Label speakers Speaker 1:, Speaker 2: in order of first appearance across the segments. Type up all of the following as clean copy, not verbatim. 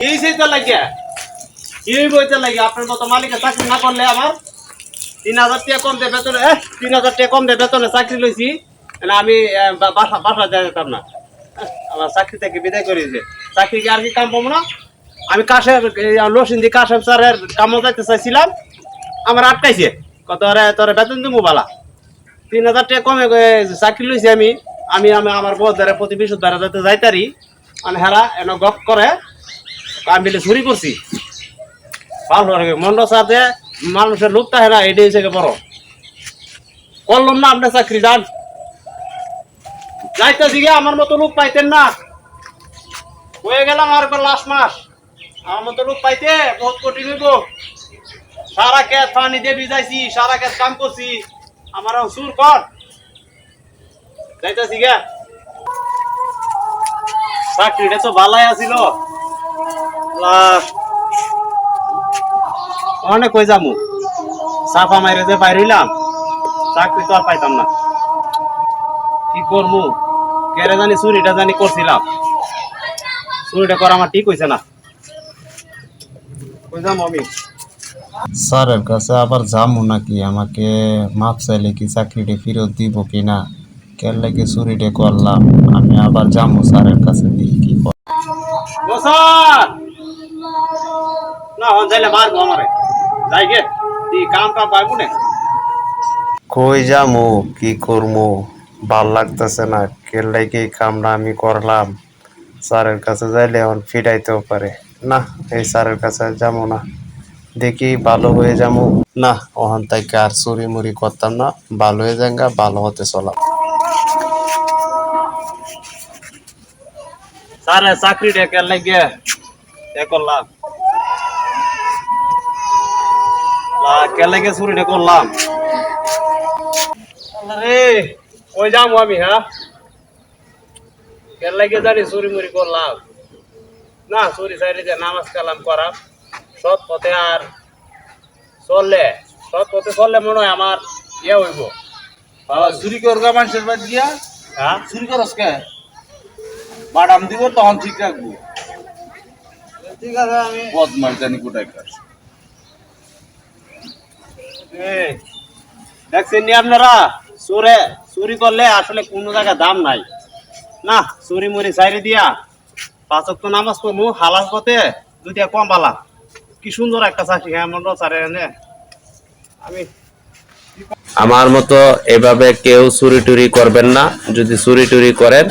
Speaker 1: এই সেইটা লাগিয়া কি বইতে লাগিয়া আপনার মতো মালিকের চাকরি না করলে আমার 3000 টাকা কম দেয় বেতনে 3000 টাকা কম দেয় বেতনে চাকরি লইছি আমি বাসা যেতাম না আমার চাকরি থেকে বিদায় করে দিয়েছে চাকরি কি আর কি কাম পাবো না আমি কাশেম লসিন্দি কাশেম স্যারের কামও যাইতে চাইছিলাম আমার আটকাইছে কত তোর বেতন দিব বালা 3000 টাকা কমে চাকরি লইছি আমি আমার বউ দ্বারা প্রতি বৃহস্পতিবার যাতে যাইতারি মানে হেরা এনে গপ করে আমি মিলে চুরি করছি ভালো মন্ড সাথে মানুষের লোক থাকে না এটাই হচ্ছে বড় করলাম না আপনার চাকরি যান যাইতেছি গিয়ে আমার মতো লোক পাইতেন না হয়ে গেলাম আর লাস্ট মাস আমার মতো লোক পাইতে বহুত কঠিন হইব সারা ক্ষেত পানি দিয়ে ভিজাইছি সারা ক্ষেত কাম করছি আমার সুর কর যাইতেছি গিয়া চাকরিটা তো ভালাই আছিল অনেক কই যামু সাফা মাইরে যে বাইর হইলাম চাকরি তো আর পাইতাম না কি করবো কেরে জানি চুরিটা জানি করছিলাম চুরিটা করা আমার ঠিক হয়েছে না কই যাবো আমি
Speaker 2: স্যারের কাছে আবার যাবো নাকি আমাকে মাপ চাইলে কি চাকরিটা ফেরত দিব কিনা কেন লাগে চুরিটা করলাম আমি আবার যাবো স্যারের কাছে দিয়ে কি
Speaker 1: না হন যাইলে মারবো আমারে যাই গে তুই কাম পাইবো না
Speaker 2: কই যামু কি করবো ভাল লাগতেছে না কেন লাগে কামটা আমি করলাম স্যারের কাছে যাইলে এখন ফিরাইতেও পারে না এই স্যারের কাছে যাবো না দেখি ভালো হয়ে যাবো না ওখান থেকে আর চুরি মুড়ি করতাম না ভালো হয়ে যাঙ্গা ভালো হতে চলাম
Speaker 1: স্যারের চাকরিটা কেন লাগে করলাম কেন লাগে চুরিটা করলাম রে ওই যাবো আমি হ্যাঁ কেন লাগে জানি চুরি মুড়ি করলাম না চুরি চাইলে যে নামাজ কালাম করা সৎ পথে আর সৎ পথে চললে মনে হয় আমার ইয়ে হইব
Speaker 3: বাবা চুরি করগা মানুষের বাদ গিয়া
Speaker 1: হ্যাঁ
Speaker 3: চুরি করস কে বাদাম দিব তখন ঠিক রাখবো
Speaker 1: ঠিক আছে আমি
Speaker 3: বদমাস জানি কোটায় কাজ
Speaker 1: দেখছেন নি আপনারা চুরি করলে আসলে কোনো জায়গায় দাম নাই না চুরি মুড়ি চাইরে দিয়া 5 ওয়াক্ত নামাজ পড়মু হালাল পথে দুইটা কম বালা কি সুন্দর একটা চাকরি হ্যাঁ মন্ডল স্যার আমি
Speaker 4: আমার মতো এভাবে কেউ চুরি টুরি করবেন না যদি চুরি টুরি করেন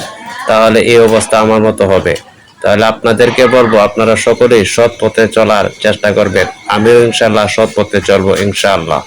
Speaker 4: তাহলে এই অবস্থা আমার মতো হবে তাহলে আপনাদেরকে বলবো আপনারা সকলেই সৎ পথে চলার চেষ্টা করবেন আমিও ইনশাআল্লাহ সৎ পথে চলবো ইনশাআল্লাহ।